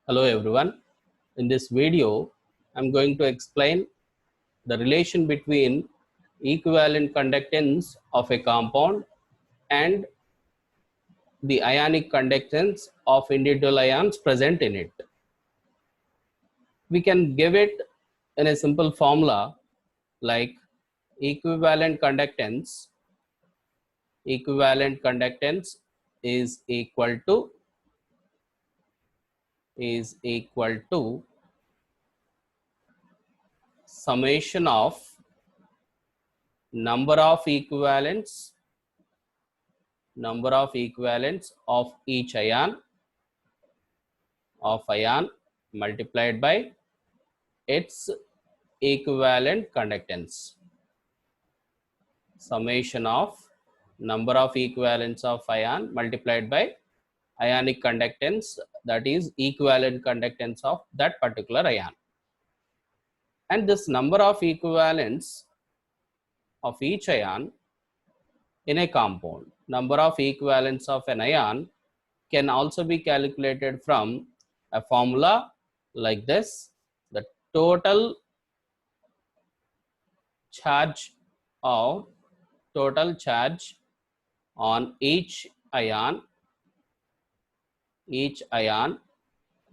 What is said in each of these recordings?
Hello everyone. In this video, I'm going to explain the relation between equivalent conductance of a compound and the ionic conductance of individual ions present in it. We can give it in a simple formula like equivalent conductance is equal to summation of number of equivalents of each ion multiplied by its equivalent conductance. Summation of number of equivalents of ion multiplied by ionic conductance, that is equivalent conductance of that particular ion. And this number of equivalents of each ion in a compound, number of equivalents of an ion, can also be calculated from a formula like this: the total charge on each ion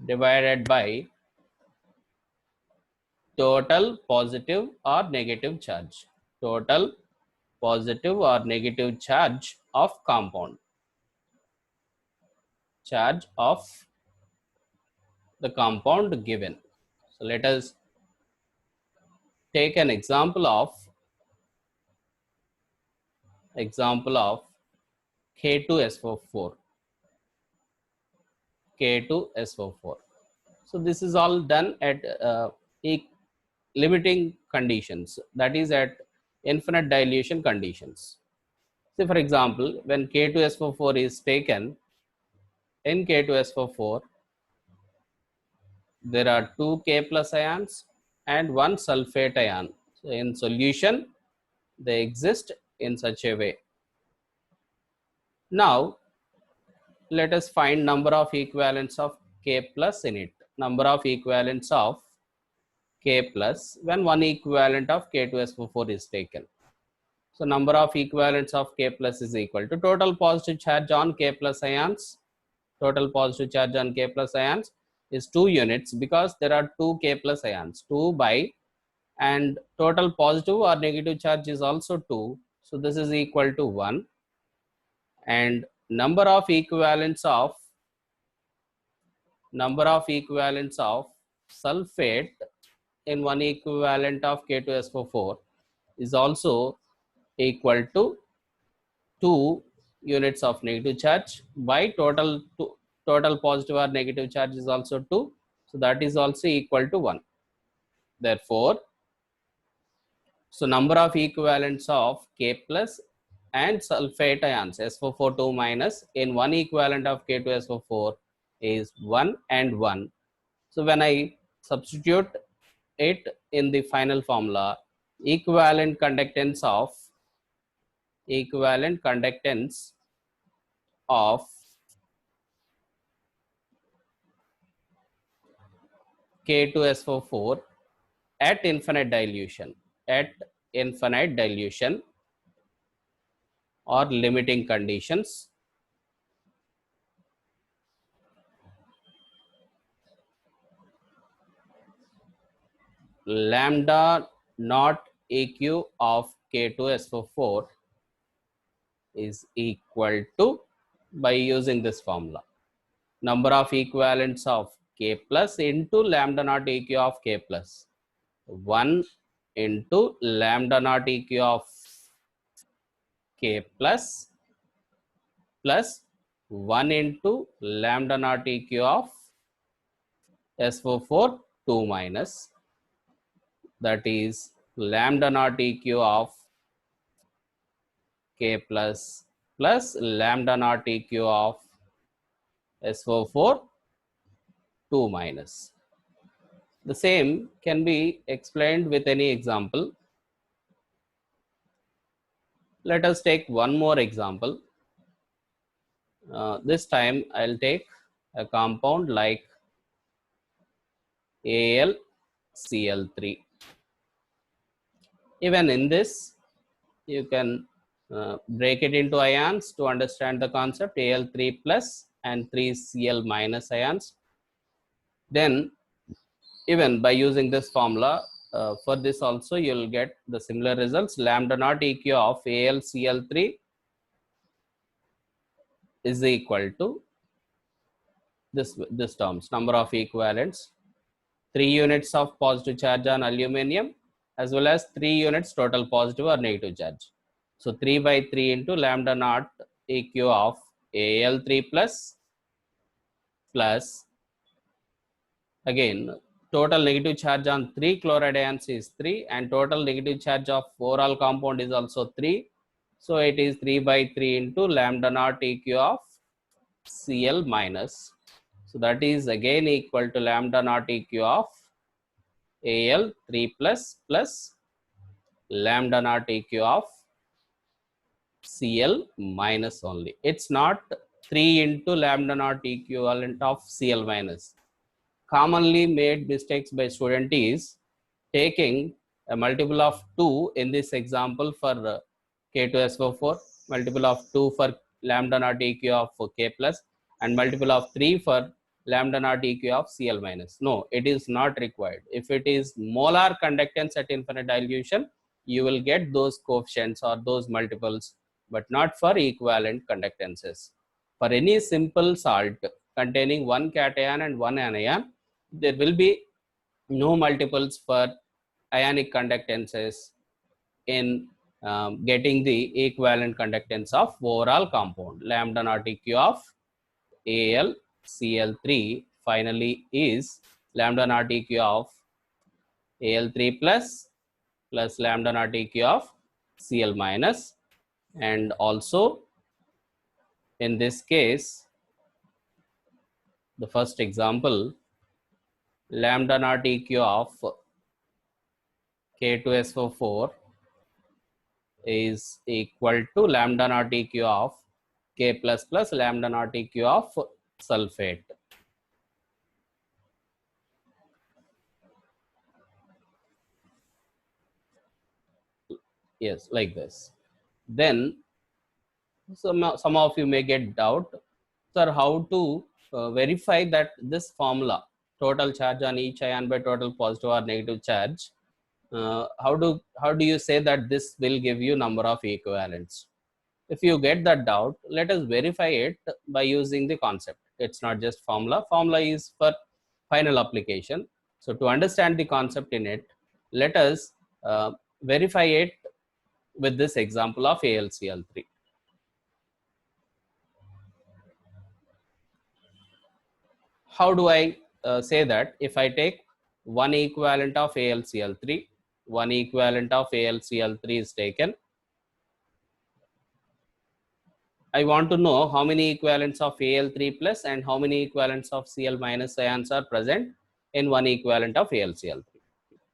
divided by total positive or negative charge of compound, charge of the compound given. So let us take an example of K2SO4. So this is all done at limiting conditions, that is at infinite dilution conditions. So for example, when K2SO4 is taken, in K2SO4 there are two K plus ions and one sulfate ion. So in solution they exist in such a way. Now let us find number of equivalents of K plus in it. Number of equivalents of K plus when one equivalent of K2SO4 is taken. So number of equivalents of K plus is equal to total positive charge on K plus ions. Total positive charge on K plus ions is 2 units because there are 2 K plus ions, 2 by, and total positive or negative charge is also 2. So this is equal to 1. And number of equivalents of sulfate in one equivalent of K2SO4 is also equal to 2 units of negative charge by total positive or negative charge is also 2. So that is also equal to 1. Therefore, so number of equivalents of K plus and sulfate ions SO4 2 minus in one equivalent of K2SO4 is 1 and 1. So when I substitute it in the final formula, equivalent conductance of K2SO4 at infinite dilution or limiting conditions lambda naught AQ of K2SO4 is equal to, by using this formula, number of equivalents of K plus into lambda naught AQ of K plus, 1 into lambda naught EQ of K plus 1 into lambda naught EQ of SO4 2 minus, that is lambda naught EQ of K plus lambda naught EQ of SO4 2 minus. The same can be explained with any example. Let us take one more example. This time I'll take a compound like AlCl3. Even in this, you can break it into ions to understand the concept. Al3 plus and 3Cl minus ions. Then even by using this formula, for this also you'll get the similar results. Lambda naught EQ of AlCl3 is equal to this terms, number of equivalents, 3 units of positive charge on aluminum as well as 3 units total positive or negative charge. So 3 by 3 into lambda naught EQ of Al3 plus again total negative charge on 3 chloride ions is 3 and total negative charge of overall compound is also 3. So it is 3 by 3 into lambda naught EQ of Cl minus. So that is again equal to lambda naught EQ of Al3 plus lambda naught EQ of Cl minus only. It's not 3 into lambda naught equivalent of Cl minus. Commonly made mistakes by student is taking a multiple of 2 in this example for K2SO4, multiple of 2 for lambda naught EQ of K plus, and multiple of 3 for lambda naught EQ of Cl minus. No, it is not required. If it is molar conductance at infinite dilution, you will get those coefficients or those multiples, but not for equivalent conductances. For any simple salt containing one cation and one anion, there will be no multiples for ionic conductances in getting the equivalent conductance of overall compound. Lambda naught EQ of AlCl3 finally is lambda naught EQ of Al3 plus lambda naught EQ of Cl minus, and also in this case the first example, lambda naught EQ of K2SO4 is equal to lambda naught EQ of K plus lambda naught EQ of sulfate. Yes, like this. Then some of you may get doubt, sir, how to verify that this formula, total charge on each ion by total positive or negative charge, how do you say that this will give you number of equivalents? If you get that doubt, let us verify it by using the concept. It's not just formula. Formula is for final application. So to understand the concept in it, let us verify it with this example of AlCl3. How do I say that? If I take one equivalent of AlCl3, one equivalent of AlCl3 is taken, I want to know how many equivalents of Al3 plus and how many equivalents of Cl minus ions are present in one equivalent of AlCl3.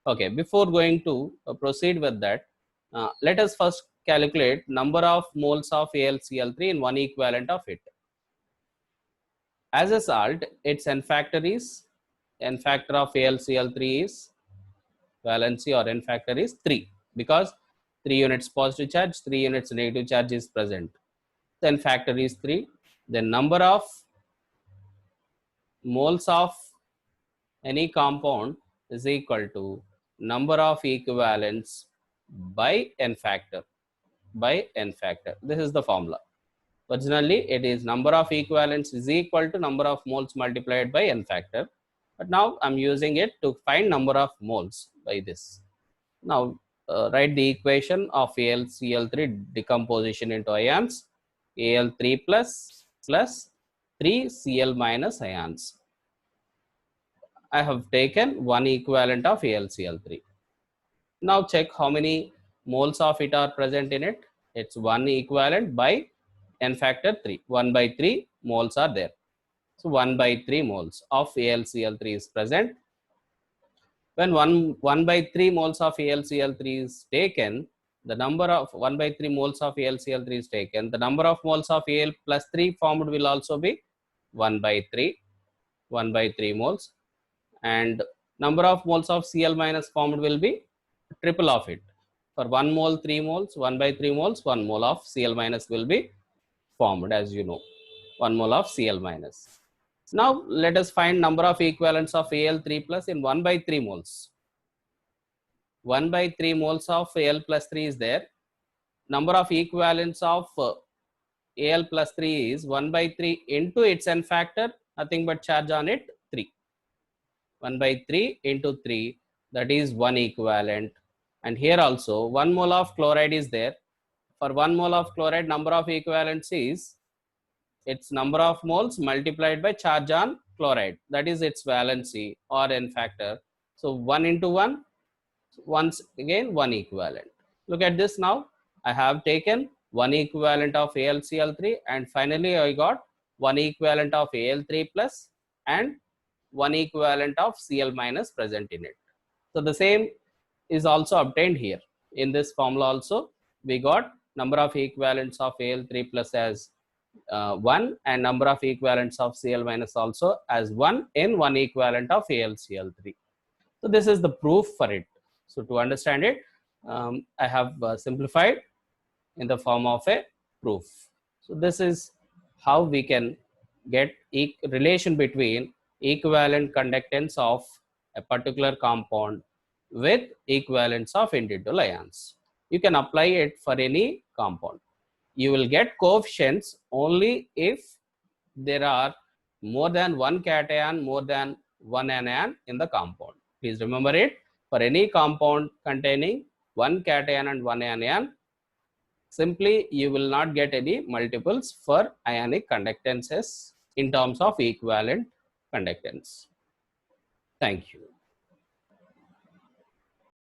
Okay, before going to proceed with that, let us first calculate number of moles of AlCl3 in one equivalent of it. As a salt, its N factor of AlCl3 is valency, or N factor is 3, because 3 units positive charge, 3 units negative charge is present. Then factor is 3. Then number of moles of any compound is equal to number of equivalents by N factor. This is the formula. Originally, it is number of equivalents is equal to number of moles multiplied by N factor. But now I'm using it to find number of moles by this. Now write the equation of AlCl3 decomposition into ions. Al3 plus 3 Cl minus ions. I have taken one equivalent of AlCl3. Now check how many moles of it are present in it. It's one equivalent by N factor 3. 1 by 3 moles are there. So 1 by 3 moles of AlCl3 is present. When 1 by 3 moles of AlCl3 is taken, the number of 1 by 3 moles of AlCl3 is taken, the number of moles of Al plus 3 formed will also be 1 by 3 moles, and number of moles of Cl minus formed will be triple of it. For 1 mole, 3 moles, 1 by 3 moles, 1 mole of Cl minus will be formed, as you know, 1 mole of Cl minus. Now let us find number of equivalents of Al3 plus in 1 by 3 moles. 1 by 3 moles of Al plus 3 is there. Number of equivalents of Al plus 3 is 1 by 3 into its n factor, nothing but charge on it, 3. 1 by 3 into 3, that is 1 equivalent. And here also 1 mole of chloride is there. For 1 mole of chloride, number of equivalents is its number of moles multiplied by charge on chloride, that is its valency or n factor. So 1 into 1, once again 1 equivalent. Look at this now. I have taken 1 equivalent of AlCl3 and finally I got 1 equivalent of Al3 plus and 1 equivalent of Cl minus present in it. So the same is also obtained here. In this formula also we got number of equivalents of Al3 plus as 1 and number of equivalents of Cl minus also as 1 in 1 equivalent of AlCl3. So this is the proof for it. So to understand it, I have simplified in the form of a proof. So this is how we can get relation between equivalent conductance of a particular compound with equivalence of individual ions. You can apply it for any compound. You will get coefficients only if there are more than one cation, more than one anion in the compound. Please remember it. For any compound containing one cation and one anion, simply you will not get any multiples for ionic conductances in terms of equivalent conductance. Thank you.